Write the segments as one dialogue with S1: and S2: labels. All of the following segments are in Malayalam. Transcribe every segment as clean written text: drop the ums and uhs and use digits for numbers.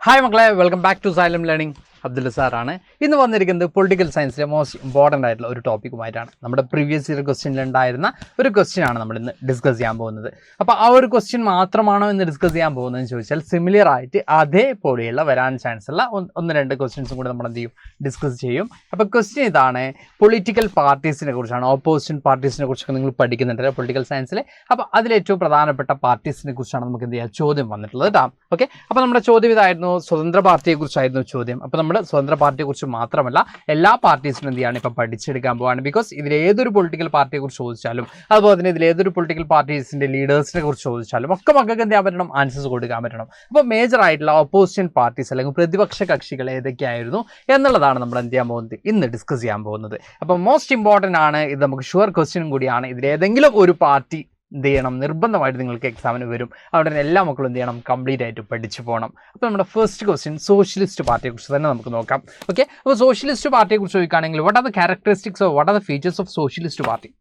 S1: ഹായ് മക്കളെ, welcome back to Xylem Learning. Abdul സാറാണ്. ഇന്ന് വന്നിരിക്കുന്നത് പൊളിറ്റിക്കൽ സയൻസിലെ മോസ്റ്റ് ഇമ്പോർട്ടൻ്റ് ആയിട്ടുള്ള ഒരു ടോപ്പിക്കുമായിട്ടാണ്. നമ്മുടെ പ്രീവിയസ് ഇയർ ക്വസ്റ്റ്യനിലുണ്ടായിരുന്ന ഒരു ക്വസ്റ്റ്യനാണ് നമ്മളിന്ന് ഡിസ്കസ് ചെയ്യാൻ പോകുന്നത്. അപ്പോൾ ആ ഒരു ക്വസ്റ്റ്യൻ മാത്രമാണോ ഇന്ന് ഡിസ്കസ് ചെയ്യാൻ പോകുന്നതെന്ന് ചോദിച്ചാൽ സിമിലർ ആയിട്ട് അതേപോലെയുള്ള വരാൻ ചാൻസ് ഉള്ള ഒന്ന് രണ്ട് ക്വസ്റ്റ്യൻസും കൂടി നമ്മൾ എന്ത് ചെയ്യും, ഡിസ്കസ് ചെയ്യും. അപ്പോൾ ക്വസ്റ്റ്യൻ ഇതാണ്, പൊളിറ്റിക്കൽ പാർട്ടീസിനെ കുറിച്ചാണ്. ഓപ്പോസിഷൻ പാർട്ടീസിനെ കുറിച്ചൊക്കെ നിങ്ങൾ പഠിക്കുന്നുണ്ട് പൊളിറ്റിക്കൽ സയൻസിൽ. അപ്പോൾ അതിലേറ്റവും പ്രധാനപ്പെട്ട പാർട്ടീസിനെ കുറിച്ചാണ് നമുക്ക് എന്ത് ചെയ്യാം ചോദ്യം വന്നിട്ടുള്ളത് കേട്ടോ. ഓക്കെ, അപ്പോൾ നമ്മുടെ ചോദ്യം ഇതായിരുന്നു, സ്വതന്ത്ര പാർട്ടിയെക്കുറിച്ചായിരുന്നു ചോദ്യം. അപ്പോൾ നമ്മൾ സ്വതന്ത്ര പാർട്ടിയെക്കുറിച്ച് മാത്രമല്ല എല്ലാ പാർട്ടീസിനും എന്ത് ചെയ്യാണ് ഇപ്പം പഠിച്ചെടുക്കാൻ പോവാണ്. ബിക്കോസ് ഇതിൽ ഏതൊരു പൊളിറ്റിക്കൽ പാർട്ടിയെക്കുറിച്ച് ചോദിച്ചാലും അതുപോലെ തന്നെ ഇതിൽ ഏതൊരു പൊളിറ്റിക്കൽ പാർട്ടീസിൻ്റെ ലീഡേഴ്സിനെ കുറിച്ച് ചോദിച്ചാലും ഒക്കെ മക്കൾക്ക് എന്ത് ചെയ്യാൻ പറ്റണം, ആൻസേഴ്സ് കൊടുക്കാൻ പറ്റണം. അപ്പോൾ മേജർ ആയിട്ടുള്ള ഓപ്പോസിഷൻ പാർട്ടീസ് അല്ലെങ്കിൽ പ്രതിപക്ഷ കക്ഷികൾ ഏതൊക്കെയായിരുന്നു എന്നുള്ളതാണ് നമ്മൾ എന്ത് ചെയ്യാൻ പോകുന്നത്, ഇന്ന് ഡിസ്കസ് ചെയ്യാൻ പോകുന്നത്. അപ്പോൾ മോസ്റ്റ് ഇമ്പോർട്ടൻ്റ് ആണ് ഇത്, നമുക്ക് ഷുവർ ക്വസ്റ്റ്യനും കൂടിയാണ്. ഇതിലേതെങ്കിലും ഒരു പാർട്ടി എന്ത് ചെയ്യണം, നിർബന്ധമായിട്ട് നിങ്ങൾക്ക് എക്സാമിന് വരും. അവിടെ തന്നെ എല്ലാ മക്കളും എന്ത് ചെയ്യണം, കംപ്ലീറ്റ് ആയിട്ട് പഠിച്ചു പോകണം. അപ്പോൾ നമ്മുടെ ഫസ്റ്റ് ക്വസ്റ്റ്യൻ സോഷ്യലിസ്റ്റ് പാർട്ടിയെക്കുറിച്ച് തന്നെ നമുക്ക് നോക്കാം. ഓക്കെ, അപ്പോൾ സോഷ്യലിസ്റ്റ് പാർട്ടിയെക്കുറിച്ച് ചോദിക്കുകയാണെങ്കിൽ what are the characteristics of what are the features of socialist party?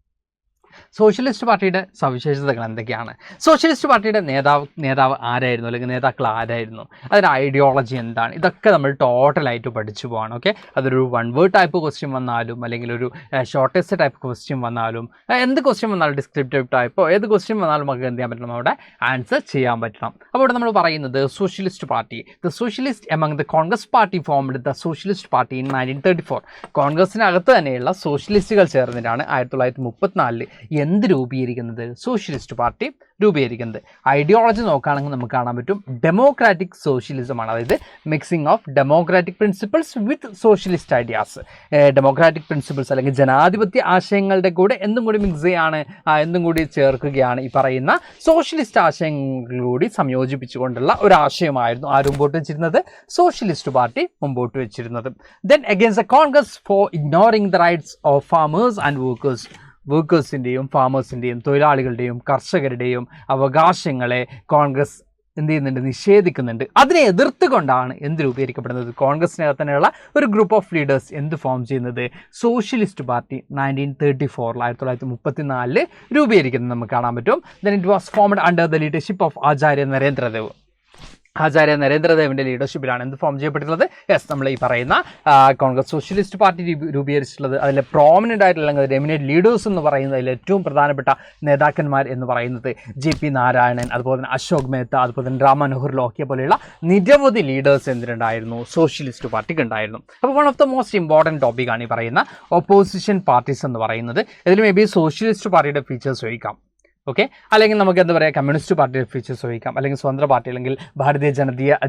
S1: Socialist പാർട്ടിയുടെ സവിശേഷതകൾ എന്തൊക്കെയാണ്? സോഷ്യലിസ്റ്റ് പാർട്ടിയുടെ നേതാവ് ആരായിരുന്നു, അല്ലെങ്കിൽ നേതാക്കൾ ആരായിരുന്നു, അതിൻ്റെ ഐഡിയോളജി എന്താണ്, ഇതൊക്കെ നമ്മൾ ടോട്ടലായിട്ട് പഠിച്ചു പോകണം. ഓക്കെ, അതൊരു വൺ വേർഡ് ടൈപ്പ് ക്വസ്റ്റ്യൻ വന്നാലും അല്ലെങ്കിൽ ഒരു ഷോർട്ടസ്റ്റ് ടൈപ്പ് ക്വസ്റ്റ്യൻ വന്നാലും എന്ത് ക്വസ്റ്റ്യൻ വന്നാലും ഡിസ്ക്രിപ്റ്റീവ് ടൈപ്പോ ഏത് ക്വസ്റ്റ്യൻ വന്നാലും നമുക്ക് എന്ത് ചെയ്യാൻ പറ്റണം, അവിടെ ആൻസർ ചെയ്യാൻ പറ്റണം. അപ്പോൾ ഇവിടെ നമ്മൾ പറയുന്നത് socialist party, the socialist among the Congress party formed the socialist party in 1934. കോൺഗ്രസിനകത്ത് തന്നെയുള്ള സോഷ്യലിസ്റ്റുകൾ ചേർന്നിട്ടാണ് 1934 എന്ത് രൂപീകരിക്കുന്നത്, സോഷ്യലിസ്റ്റ് പാർട്ടി രൂപീകരിക്കുന്നത്. ഐഡിയോളജി നോക്കുകയാണെങ്കിൽ നമുക്ക് കാണാൻ പറ്റും ഡെമോക്രാറ്റിക് സോഷ്യലിസമാണ്. അതായത് mixing of democratic principles with socialist ideas. Democratic principles അല്ലെങ്കിൽ ജനാധിപത്യ ആശയങ്ങളുടെ കൂടെ എന്തും കൂടി മിക്സ് ചെയ്യാണ്, എന്തും കൂടി ചേർക്കുകയാണ് ഈ പറയുന്ന സോഷ്യലിസ്റ്റ് ആശയങ്ങൾ കൂടി സംയോജിപ്പിച്ചുകൊണ്ടുള്ള ഒരു ആശയമായിരുന്നു ആരും മുമ്പോട്ട് വെച്ചിരുന്നത്, സോഷ്യലിസ്റ്റ് പാർട്ടി മുമ്പോട്ട് വെച്ചിരുന്നത്. Then against the Congress for ignoring the rights of farmers and വർക്കേഴ്സിൻ്റെയും ഫാമേഴ്സിൻ്റെയും തൊഴിലാളികളുടെയും കർഷകരുടെയും അവകാശങ്ങളെ കോൺഗ്രസ് എന്ത് ചെയ്യുന്നുണ്ട്, നിഷേധിക്കുന്നുണ്ട്. അതിനെ എതിർത്തുകൊണ്ടാണ് എന്ത് രൂപീകരിക്കപ്പെടുന്നത്, കോൺഗ്രസിനകത്ത് തന്നെയുള്ള ഒരു ഗ്രൂപ്പ് ഓഫ് ലീഡേഴ്സ് എന്ത് ഫോം ചെയ്യുന്നത്, സോഷ്യലിസ്റ്റ് പാർട്ടി 1934 രൂപീകരിക്കുന്നത് നമുക്ക് കാണാൻ പറ്റും. Then it was formed under the leadership of Acharya നരേന്ദ്രദേവിൻ്റെ ലീഡർഷിപ്പിലാണ് എന്ത് ഫോം ചെയ്യപ്പെട്ടിട്ടുള്ളത്. യെസ്, നമ്മൾ ഈ പറയുന്ന കോൺഗ്രസ് സോഷ്യലിസ്റ്റ് പാർട്ടി രൂപീകരിച്ചിട്ടുള്ളത്. അതിലെ പ്രോമിനൻ്റ് ആയിട്ടുള്ള അല്ലെങ്കിൽ റെമിനേറ്റ് ലീഡേഴ്സ് എന്ന് പറയുന്നത്, അതിൽ ഏറ്റവും പ്രധാനപ്പെട്ട നേതാക്കന്മാർ എന്ന് പറയുന്നത് JP നാരായണൻ, അതുപോലെ തന്നെ അശോക് മേത്ത, അതുപോലെ തന്നെ റാം മനോഹർ ലോഹ്യ പോലെയുള്ള നിരവധി ലീഡേഴ്സ് എന്തിനുണ്ടായിരുന്നു, സോഷ്യലിസ്റ്റ് പാർട്ടിക്ക് ഉണ്ടായിരുന്നു. അപ്പോൾ one of the most important ടോപ്പിക്കാണ് ഈ പറയുന്ന ഓപ്പോസിഷൻ പാർട്ടീസ് എന്ന് പറയുന്നത്. ഇതിൽ മേ ബി സോഷ്യലിസ്റ്റ് പാർട്ടിയുടെ ഫീച്ചേഴ്സ് ചോദിക്കാം. ഓക്കെ, അല്ലെങ്കിൽ നമുക്ക് എന്താ പറയുക, കമ്മ്യൂണിസ്റ്റ് പാർട്ടിയുടെ ഫീച്ചേഴ്സ് ചോദിക്കാം, അല്ലെങ്കിൽ സ്വതന്ത്ര പാർട്ടി അല്ലെങ്കിൽ ഭാരതീയ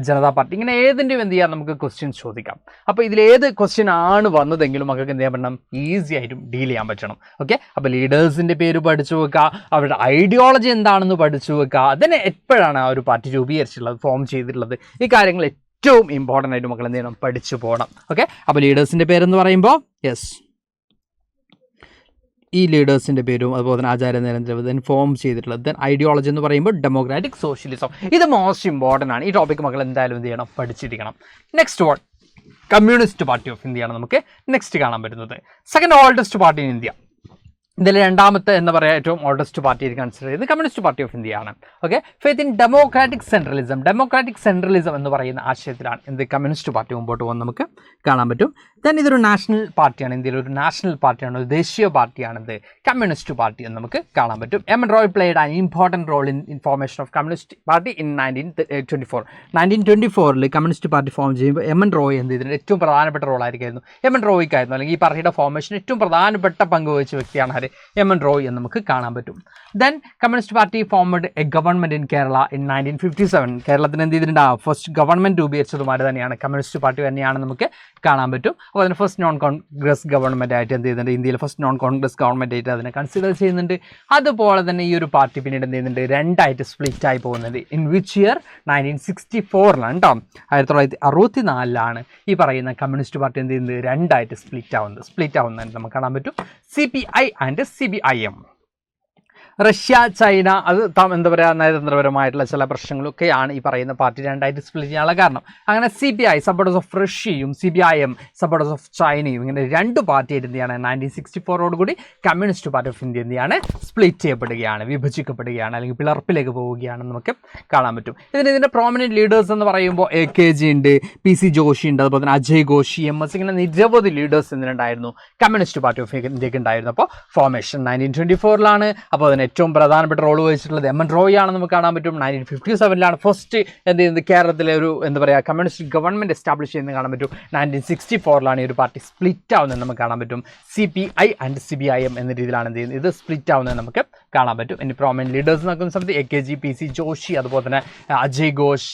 S1: ജനതാ പാർട്ടി, ഇങ്ങനെ ഏതിൻ്റെയും എന്ത് ചെയ്യാം, നമുക്ക് ക്വസ്റ്റ്യൻസ് ചോദിക്കാം. അപ്പോൾ ഇതിലേത് ക്വസ്റ്റ്യൻ ആണ് വന്നതെങ്കിലും നമുക്ക് എന്ത് ചെയ്യാൻ പറ്റണം, ഈസി ആയിട്ടും ഡീൽ ചെയ്യാൻ പറ്റണം. ഓക്കെ, അപ്പോൾ ലീഡേഴ്സിൻ്റെ പേര് പഠിച്ചു വെക്കുക, അവരുടെ ഐഡിയോളജി എന്താണെന്ന് പഠിച്ചു വെക്കുക, അതിന് എപ്പോഴാണ് ആ ഒരു പാർട്ടി രൂപീകരിച്ചിട്ടുള്ളത്, ഫോം ചെയ്തിട്ടുള്ളത്, ഈ കാര്യങ്ങൾ ഏറ്റവും ഇമ്പോർട്ടൻ്റ് ആയിട്ട് മക്കൾ എന്ത് ചെയ്യണം, പഠിച്ചു പോകണം. ഓക്കെ, അപ്പോൾ ലീഡേഴ്സിൻ്റെ പേരെന്ന് പറയുമ്പോൾ യെസ്, ഈ ലീഡേഴ്സിൻ്റെ പേരും അതുപോലെ തന്നെ ആചാര്യ നരേന്ദ്രദേവൻ ഫോം ചെയ്തിട്ടുള്ളത്. ദെൻ ഐഡിയോളജി എന്ന് പറയുമ്പോൾ ഡെമോക്രാറ്റിക് സോഷ്യലിസം. ഇത് മോസ്റ്റ് ഇമ്പോർട്ടൻ്റ് ആണ്. ഈ ടോപ്പിക്ക് മക്കൾ എന്തായാലും എന്ത് ചെയ്യണം, പഠിച്ചിരിക്കണം. Next one, communist party of ഇന്ത്യയാണ് നമുക്ക് നെക്സ്റ്റ് കാണാൻ പറ്റുന്നത്. Second oldest party in India. ഇതിൽ രണ്ടാമത്തെ എന്താ പറയുക, ഏറ്റവും ഓൾഡസ്റ്റ് പാർട്ടി കൺസിഡർ ചെയ്യുന്നത് കമ്മ്യൂണിസ്റ്റ് പാർട്ടി ഓഫ് ഇന്ത്യയാണ്. Okay, faith in democratic centralism എന്ന് പറയുന്ന ആശയത്തിലാണ് എന്ത് കമ്മ്യൂണിസ്റ്റ് പാർട്ടി മുമ്പോട്ട് പോകുന്നത് നമുക്ക് കാണാൻ പറ്റും. ദെൻ ഇതൊരു നാഷണൽ പാർട്ടിയാണ്, ഇന്ത്യയിൽ ഒരു നാഷണൽ പാർട്ടിയാണ്, ഒരു ദേശീയ പാർട്ടിയാണിത് കമ്മ്യൂണിസ്റ്റ് പാർട്ടി എന്ന് നമുക്ക് കാണാൻ പറ്റും. MN Roy played an important role in formation of Communist Party in 1924 Communist Party form ചെയ്യുമ്പോൾ MN റോയ് എന്ത് ഇതിൻ്റെ ഏറ്റവും പ്രധാനപ്പെട്ട റോളായിരിക്കുമായിരുന്നു, MN റോയ്ക്കായിരുന്നു. അല്ലെങ്കിൽ ഈ പാർട്ടിയുടെ ഫോർമേഷൻ ഏറ്റവും പ്രധാനപ്പെട്ട പങ്ക് വഹിച്ച വ്യക്തിയാണ് MN റോയ് എന്ന് നമുക്ക് കാണാൻ പറ്റും. Then communist party formed A government in Kerala in 1957. കേരളത്തിന് എന്ത് ചെയ്തിട്ടുണ്ട്, ഫസ്റ്റ് ഗവൺമെൻറ് രൂപീകരിച്ചതുമാര് തന്നെയാണ് കമ്മ്യൂണിസ്റ്റ് പാർട്ടി തന്നെയാണ് നമുക്ക് കാണാൻ പറ്റും. അപ്പോൾ അതിന് ഫസ്റ്റ് നോൺ കോൺഗ്രസ് ഗവൺമെൻറ് ആയിട്ട് എന്ത് ചെയ്യുന്നുണ്ട്, ഇന്ത്യയിൽ ഫസ്റ്റ് നോൺ കോൺഗ്രസ് ഗവൺമെൻറ് ആയിട്ട് അതിനെ കൺസിഡർ ചെയ്യുന്നുണ്ട്. അതുപോലെ തന്നെ ഈ ഒരു പാർട്ടി പിന്നീട് എന്ത് ചെയ്യുന്നുണ്ട്, രണ്ടായിട്ട് സ്പ്ലിറ്റ് ആയി പോകുന്നുണ്ട്. ഇൻ വിച്ച് ഇയർ 1964 കേട്ടോ, 1964 ഈ പറയുന്ന കമ്മ്യൂണിസ്റ്റ് പാർട്ടി എന്ത് ചെയ്യുന്നത്, രണ്ടായിട്ട് സ്പ്ലിറ്റ് ആവുന്നത് നമുക്ക് കാണാൻ പറ്റും. CPI and CPIM. Russia, China, അത് എന്താ പറയുക, നയതന്ത്രപരമായിട്ടുള്ള ചില പ്രശ്നങ്ങളൊക്കെയാണ് ഈ പറയുന്ന പാർട്ടി രണ്ടായിട്ട് സ്പ്ലിറ്റ് ചെയ്യാനുള്ള കാരണം. അങ്ങനെ CPI സപ്പോർട്ടേഴ്സ് ഓഫ് റഷ്യയും CPIM സപ്പോർട്ടേഴ്സ് ഓഫ് ചൈനയും ഇങ്ങനെ രണ്ട് പാർട്ടിയായിട്ട് എന്ത് ചെയ്യാണ് 1964 കമ്മ്യൂണിസ്റ്റ് പാർട്ടി ഓഫ് ഇന്ത്യ എന്ത് ചെയ്യാണ് സ്പ്ലിറ്റ് ചെയ്യപ്പെടുകയാണ്, വിഭജിക്കപ്പെടുകയാണ്, അല്ലെങ്കിൽ പിളർപ്പിലേക്ക് പോവുകയാണെന്ന് നമുക്ക് കാണാൻ പറ്റും. ഇതിൻ്റെ പ്രോമിനൻറ്റ് ലീഡേഴ്സ് എന്ന് പറയുമ്പോൾ AKG ഉണ്ട്, PC ജോഷി ഉണ്ട്, അതുപോലെ തന്നെ അജയ് ഘോഷ്, EMS, ഇങ്ങനെ നിരവധി ലീഡേഴ്സ് എന്തിനുണ്ടായിരുന്നു കമ്മ്യൂണിസ്റ്റ് പാർട്ടി ഓഫ് ഇന്ത്യക്ക് ഉണ്ടായിരുന്നു. അപ്പോൾ ഫോർമേഷൻ 1924 അപ്പോൾ അതിന് ഏറ്റവും പ്രധാനപ്പെട്ട റോൾ വഹിച്ചിട്ടുള്ളത് MN റോയ് ആണെന്ന് നമുക്ക് കാണാൻ പറ്റും. 1957 ഫസ്റ്റ് എന്ത് ചെയ്യുന്നത് കേരളത്തിലെ ഒരു എന്താ പറയുക കമ്മ്യൂണിസ്റ്റ് ഗവൺമെൻറ് എസ്റ്റാബ്ലിഷ് ചെയ്യുന്നത് കാണാൻ പറ്റും. 1964 ഈ ഒരു പാർട്ടി സ്പ്ലിറ്റ് ആവുന്നത് നമുക്ക് കാണാൻ പറ്റും. CPI ആൻഡ് CPIM എന്ന രീതിയിലാണ് എന്ത് ചെയ്യുന്നത് ഇത് സ്പ്ലിറ്റ് ആവുന്നത് നമുക്ക് കാണാൻ പറ്റും. ഇനി പ്രോമിനൻറ്റ് ലീഡേഴ്സ് നോക്കുന്ന സമയത്ത് AKG, PC ജോഷി, അതുപോലെ തന്നെ അജയ് ഘോഷ്,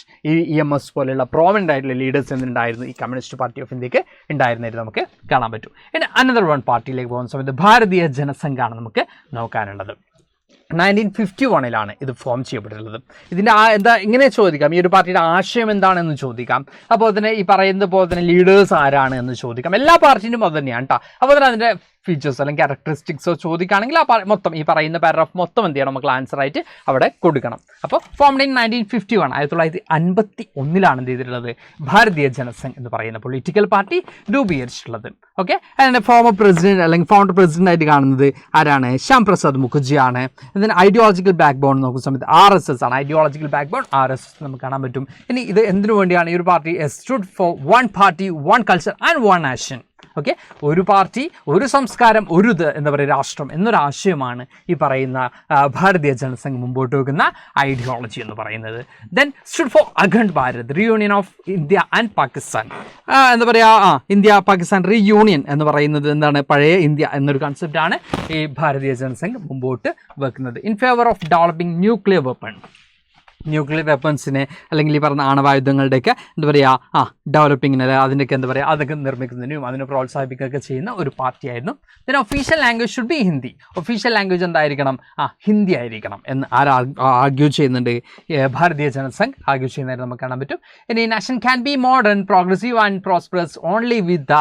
S1: EMS പോലെയുള്ള പ്രോമിനൻ്റ് ആയിട്ടുള്ള ലീഡേഴ്സ് എന്തുണ്ടായിരുന്നു ഈ കമ്മ്യൂണിസ്റ്റ് പാർട്ടി ഓഫ് ഇന്ത്യക്ക് ഉണ്ടായിരുന്നത് നമുക്ക് കാണാൻ പറ്റും. ഇനി അനദർ വൺ പാർട്ടിയിലേക്ക് പോകുന്ന സമയത്ത് ഭാരതീയ ജനസംഘാണ് നമുക്ക് നോക്കാനുള്ളത്. 1951 ഇത് ഫോം ചെയ്യപ്പെട്ടിട്ടുള്ളത്. ഇതിൻ്റെ എന്താ ഇങ്ങനെ ചോദിക്കാം, ഈ ഒരു പാർട്ടിയുടെ ആശയം എന്താണെന്ന് ചോദിക്കാം. അപ്പോൾ തന്നെ ഈ പറയുന്നത് പോലെ തന്നെ ലീഡേഴ്സ് ആരാണ് എന്ന് ചോദിക്കാം. എല്ലാ പാർട്ടിനും അത് തന്നെയാണ് കേട്ടോ. അപ്പോൾ തന്നെ അതിൻ്റെ ഫീച്ചേഴ്സ് അല്ലെങ്കിൽ ക്യാരക്ടറിസ്റ്റിക്സോ ചോദിക്കുകയാണെങ്കിൽ ആ മൊത്തം ഈ പറയുന്ന പാരഗ്രാഫ് മൊത്തം എന്ത് ചെയ്യണം നമുക്ക് ആൻസർ ആയിട്ട് അവിടെ കൊടുക്കണം. അപ്പോൾ ഫോംഡ് ഇൻ 1951 1951 എന്ത് ചെയ്തിട്ടുള്ളത് ഭാരതീയ ജനസംഘ് എന്ന് പറയുന്ന പൊളിറ്റിക്കൽ പാർട്ടി രൂപീകരിച്ചിട്ടുള്ളത്. ഓക്കെ, അതിൻ്റെ ഫോമർ പ്രസിഡന്റ് അല്ലെങ്കിൽ ഫൗണ്ടർ പ്രസിഡന്റ് ആയിട്ട് കാണുന്നത് ആരാണ്? ശ്യാം പ്രസാദ് മുഖർജി ആണ്. ഇതിന് ഐഡിയോളജിക്കൽ ബാക്ക് ബോൺ നോക്കുന്ന സമയത്ത് RSS ആണ്. ഐഡിയോളജിക്കൽ ബാക്ക് ബോൺ RSS നമുക്ക് കാണാൻ പറ്റും. ഇനി ഇത് എന്തിനു വേണ്ടിയാണ് ഈ ഒരു party? Stood four one party, one culture and one nation. Okay, ഒരു പാർട്ടി, ഒരു സംസ്കാരം, ഒരു എന്താ പറയുക രാഷ്ട്രം എന്നൊരാശയമാണ് ഈ പറയുന്ന ഭാരതീയ ജനസംഘ് മുമ്പോട്ട് വെക്കുന്ന ഐഡിയോളജി എന്ന് പറയുന്നത്. Then stood for Akhand Bharat, reunion of India and Pakistan. എന്താ പറയുക ഇന്ത്യ പാകിസ്ഥാൻ റീയൂണിയൻ എന്ന് പറയുന്നത് എന്താണ്? പഴയ ഇന്ത്യ എന്നൊരു കൺസെപ്റ്റാണ് ഈ ഭാരതീയ ജനസംഘ് മുമ്പോട്ട് വെക്കുന്നത്. In favour of developing nuclear വെപ്പൺസിനെ അല്ലെങ്കിൽ ഈ പറഞ്ഞ ആണവായുധങ്ങളുടെയൊക്കെ എന്താ പറയുക ഡെവലപ്പിങ്ങിന് അതിൻ്റെയൊക്കെ എന്താ പറയുക അതൊക്കെ നിർമ്മിക്കുന്നതിനും അതിനെ പ്രോത്സാഹിപ്പിക്കുകയൊക്കെ ചെയ്യുന്ന ഒരു പാർട്ടിയായിരുന്നു. പിന്നെ official language should be Hindi. Official language എന്തായിരിക്കണം? ഹിന്ദി ആയിരിക്കണം എന്ന് ആർഗ്യൂ ചെയ്യുന്നുണ്ട്. ഭാരതീയ ജനസംഘ് ആർഗ്യൂ ചെയ്യുന്നതായിട്ട് നമുക്ക് കാണാൻ പറ്റും. ഇനി nation can be modern, progressive and prosperous only with the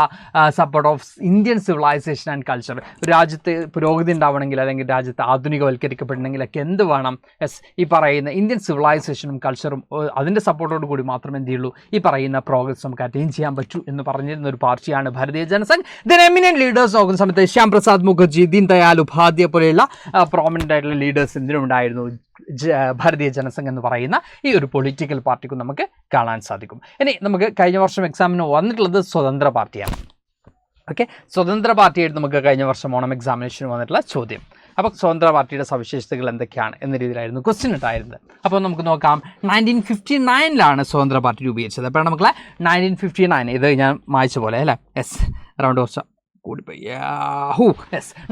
S1: support of Indian civilisation and culture. ഒരു രാജ്യത്ത് പുരോഗതി ഉണ്ടാവണമെങ്കിൽ അല്ലെങ്കിൽ രാജ്യത്ത് ആധുനികവൽക്കരിക്കപ്പെടണമെങ്കിലൊക്കെ എന്ത് വേണം? ഈ പറയുന്ന ഇന്ത്യൻ സിവിലൈസേഷനും കൾച്ചറും അതിൻ്റെ സപ്പോർട്ടോട് കൂടി മാത്രമേ എന്ത് ചെയ്യുള്ളൂ ഈ പറയുന്ന പ്രോഗ്രസ് നമുക്ക് അറ്റൈൻ ചെയ്യാൻ പറ്റൂ എന്ന് പറഞ്ഞിരുന്ന ഒരു പാർട്ടിയാണ് ഭാരതീയ ജനസംഘ്. ദെൻ എമിനന്റ് ലീഡേഴ്സ് നോക്കുന്ന സമയത്ത് ശ്യാം പ്രസാദ് മുഖർജി, ദീൻ ദയാൽ ഉപാധ്യായ പോലെയുള്ള പ്രോമിനൻ്റ് ആയിട്ടുള്ള ലീഡേഴ്സ് എന്തിനുണ്ടായിരുന്നു ഭാരതീയ ജനസംഘ് എന്ന് പറയുന്ന ഈ ഒരു പൊളിറ്റിക്കൽ പാർട്ടിക്കും നമുക്ക് കാണാൻ സാധിക്കും. ഇനി നമുക്ക് കഴിഞ്ഞ വർഷം എക്സാമിന് വന്നിട്ടുള്ളത് സ്വതന്ത്ര പാർട്ടിയാണ്. ഓക്കെ, സ്വതന്ത്ര പാർട്ടിയായിട്ട് നമുക്ക് കഴിഞ്ഞ വർഷം ഓണം എക്സാമിനേഷന് വന്നിട്ടുള്ള ചോദ്യം. അപ്പോൾ സ്വതന്ത്ര പാർട്ടിയുടെ സവിശേഷതകൾ എന്തൊക്കെയാണ് എന്ന രീതിയിലായിരുന്നു ക്വസ്റ്റ്യൻ ഉണ്ടായിരുന്നത്. അപ്പോൾ നമുക്ക് നോക്കാം. 1959 സ്വതന്ത്ര പാർട്ടി രൂപീകരിച്ചത്. അപ്പോൾ നമുക്ക് 1959 ഇത് ഞാൻ വായിച്ച പോലെ അല്ലേ? അറൗണ്ട് കുറച്ച് കൂടിപ്പോയി.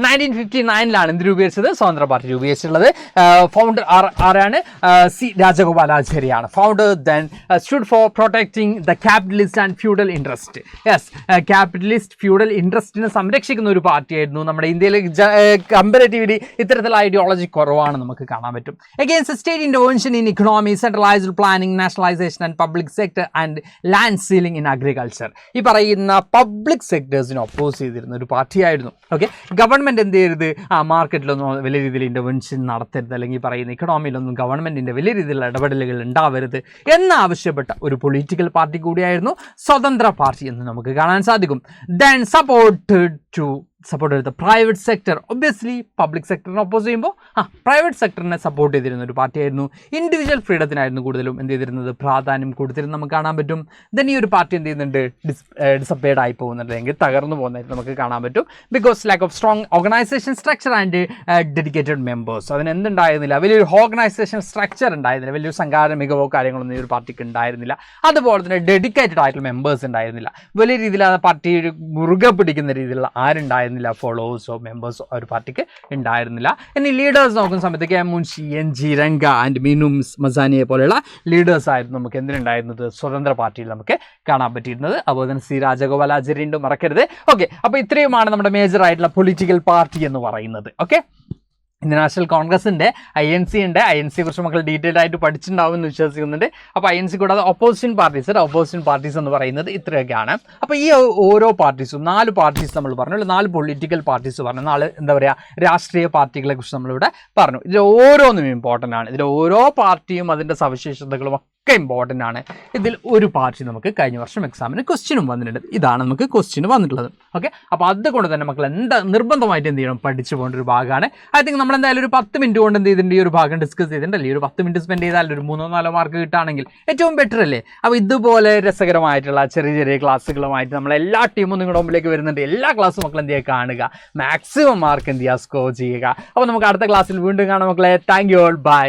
S1: 1959 എന്ത് രൂപീകരിച്ചത്? സ്വതന്ത്ര പാർട്ടി രൂപീകരിച്ചിട്ടുള്ളത്. ഫൗണ്ടർ ആരാണ്? C രാജഗോപാലാചാരിയാണ് founder. Then stood for protecting the capitalist and feudal interest. Capitalist feudal ഇൻട്രസ്റ്റിനെ സംരക്ഷിക്കുന്ന ഒരു പാർട്ടിയായിരുന്നു. നമ്മുടെ ഇന്ത്യയിൽ കമ്പാരിറ്റീവ്ലി ഇത്തരത്തിലുള്ള ഐഡിയോളജി കുറവാണ് നമുക്ക് കാണാൻ പറ്റും. Against state intervention in economy, centralised planning, nationalisation and public sector and land ceiling in agriculture. ഈ പറയുന്ന പബ്ലിക് സെക്ടേഴ്സിനെ ഒപ്പോസ് ചെയ്ത് ഒരു പാർട്ടിയായിരുന്നു. ഓക്കെ, ഗവൺമെൻറ് എന്ത് ചെയ്യരുത്? മാർക്കറ്റിലൊന്നും വലിയ രീതിയിൽ ഇൻ്റർവെൻഷൻ നടത്തരുത്, അല്ലെങ്കിൽ പറയുന്ന ഇക്കണോമിയിലൊന്നും ഗവൺമെൻറ്റിൻ്റെ വലിയ രീതിയിലുള്ള ഇടപെടലുകൾ ഉണ്ടാവരുത് എന്നാവശ്യപ്പെട്ട ഒരു പൊളിറ്റിക്കൽ പാർട്ടി കൂടിയായിരുന്നു സ്വതന്ത്ര പാർട്ടി എന്ന് നമുക്ക് കാണാൻ സാധിക്കും. ദെൻ സപ്പോർട്ട് ചെയ്ത പ്രൈവറ്റ് സെക്ടർ. ഒബ്വിയസ്ലി പബ്ലിക് സെക്ടറിനെ ഒപ്പോസ് ചെയ്യുമ്പോൾ പ്രൈവറ്റ് സെക്ടറിനെ സപ്പോർട്ട് ചെയ്തിരുന്ന ഒരു പാർട്ടിയായിരുന്നു. ഇൻഡിവിജ്വൽ ഫ്രീഡത്തിനായിരുന്നു കൂടുതലും എന്ത് ചെയ്തിരുന്നത്? പ്രാധാന്യം കൊടുത്തിരുന്നത് നമുക്ക് കാണാൻ പറ്റും. ദെൻ ഈ ഒരു പാർട്ടി എന്ത് ചെയ്യുന്നുണ്ട്? ഡിസപ്പേർഡ് ആയി പോകുന്നുണ്ട്, അല്ലെങ്കിൽ തകർന്നു പോകുന്നതായിട്ട് നമുക്ക് കാണാൻ പറ്റും. Because lack of strong organisation structure and dedicated members. അതിന് എന്തുണ്ടായിരുന്നില്ല? വലിയൊരു ഓർഗനൈസേഷൻ സ്ട്രക്ചർ ഉണ്ടായിരുന്നില്ല, വലിയൊരു സംഘാടന മികവോ കാര്യങ്ങളൊന്നും ഈ ഒരു പാർട്ടിക്ക് ഉണ്ടായിരുന്നില്ല. അതുപോലെ തന്നെ ഡെഡിക്കേറ്റഡ് ആയിട്ടുള്ള മെമ്പേഴ്സ് ഉണ്ടായിരുന്നില്ല. വലിയ രീതിയിൽ ആ പാർട്ടി മുറുകെ പിടിക്കുന്ന രീതിയിലുള്ള ആരുണ്ടായിരുന്നു? ഫോളോവേഴ്സോ മെമ്പേഴ്സോ ഒരു പാർട്ടിക്ക് ഉണ്ടായിരുന്നില്ല. ഇനി ലീഡേഴ്സ് നോക്കുന്ന സമയത്ത് K Munshi, NG Ranga and Minoo മസാനിയെ പോലെയുള്ള ലീഡേഴ്സ് ആയിരുന്നു നമുക്ക് എന്തിനുണ്ടായിരുന്നത്? സ്വതന്ത്ര പാർട്ടിയിൽ നമുക്ക് കാണാൻ പറ്റിയിരുന്നത്. അതുപോലെ തന്നെ C രാജഗോപാലാചാരി ഉണ്ട്, മറക്കരുത്. ഓക്കെ, അപ്പോൾ ഇത്രയുമാണ് നമ്മുടെ മേജർ ആയിട്ടുള്ള പൊളിറ്റിക്കൽ പാർട്ടി എന്ന് പറയുന്നത്. ഓക്കെ, ഇന്ത്യൻ കോൺഗ്രസിൻ്റെ INC ഉണ്ട്. INC കുറിച്ച് മക്കൾ ഡീറ്റെയിൽഡ് ആയിട്ട് പഠിച്ചിട്ടുണ്ടാവും എന്ന് വിശ്വസിക്കുന്നുണ്ട്. അപ്പോൾ INC കൂടാതെ ഓപ്പോസിഷൻ പാർട്ടീസ് എന്ന് പറയുന്നത് ഇത്രയൊക്കെയാണ്. അപ്പോൾ ഈ ഓരോ പാർട്ടീസും 4 പാർട്ടീസ് നമ്മൾ പറഞ്ഞു, 4 പൊളിറ്റിക്കൽ പാർട്ടീസ് പറഞ്ഞു, 4 എന്താ പറയുക രാഷ്ട്രീയ പാർട്ടികളെ കുറിച്ച് നമ്മളിവിടെ പറഞ്ഞു. ഇതിൽ ഓരോന്നും ഇമ്പോർട്ടൻ്റ് ആണ്. ഇതിൽ ഓരോ പാർട്ടിയും അതിൻ്റെ സവിശേഷതകളും ഒക്കെ ഇമ്പോർട്ടൻ്റ് ആണ്. ഇതിൽ ഒരു പാർട്ടി നമുക്ക് കഴിഞ്ഞ വർഷം എക്സാമിന് ക്വസ്റ്റ്യനും വന്നിട്ടുണ്ട്. ഇതാണ് നമുക്ക് ക്വസ്റ്റ്യൻ വന്നിട്ടുള്ളത്. ഓക്കെ, അപ്പോൾ അതുകൊണ്ട് തന്നെ മക്കൾ നിർബന്ധമായിട്ട് എന്ത് ചെയ്യണം, പഠിച്ചു പോകേണ്ട ഒരു ഭാഗമാണ്. ഐ തിങ്ക് നമ്മൾ എന്തായാലും ഒരു 10 മിനിറ്റ് കൊണ്ട് എന്ത് ചെയ്തിട്ടുണ്ട്, ഈ ഒരു ഭാഗം ഡിസ്കസ് ചെയ്തിട്ടുണ്ടല്ലേ. ഒരു 10 മിനിറ്റ് സ്പെൻഡ് ചെയ്താൽ ഒരു 3-4 മാർക്ക് കിട്ടുകയാണെങ്കിൽ ഏറ്റവും ബെറ്റർ അല്ലേ. അപ്പോൾ ഇതുപോലെ രസകരമായിട്ടുള്ള ചെറിയ ക്ലാസ്സുകളുമായിട്ട് നമ്മൾ എല്ലാ ടീമും നിങ്ങളുടെ മുമ്പിലേക്ക് വരുന്നുണ്ട്. എല്ലാ ക്ലാസ്സും മക്കൾ എന്ത് ചെയ്യുക, കാണുക, മാക്സിമം മാർക്ക് എന്ത് ചെയ്യുക, സ്കോർ ചെയ്യുക. അപ്പോൾ നമുക്ക് അടുത്ത ക്ലാസ്സിൽ വീണ്ടും കാണാം മക്കളെ. Thank you all, by.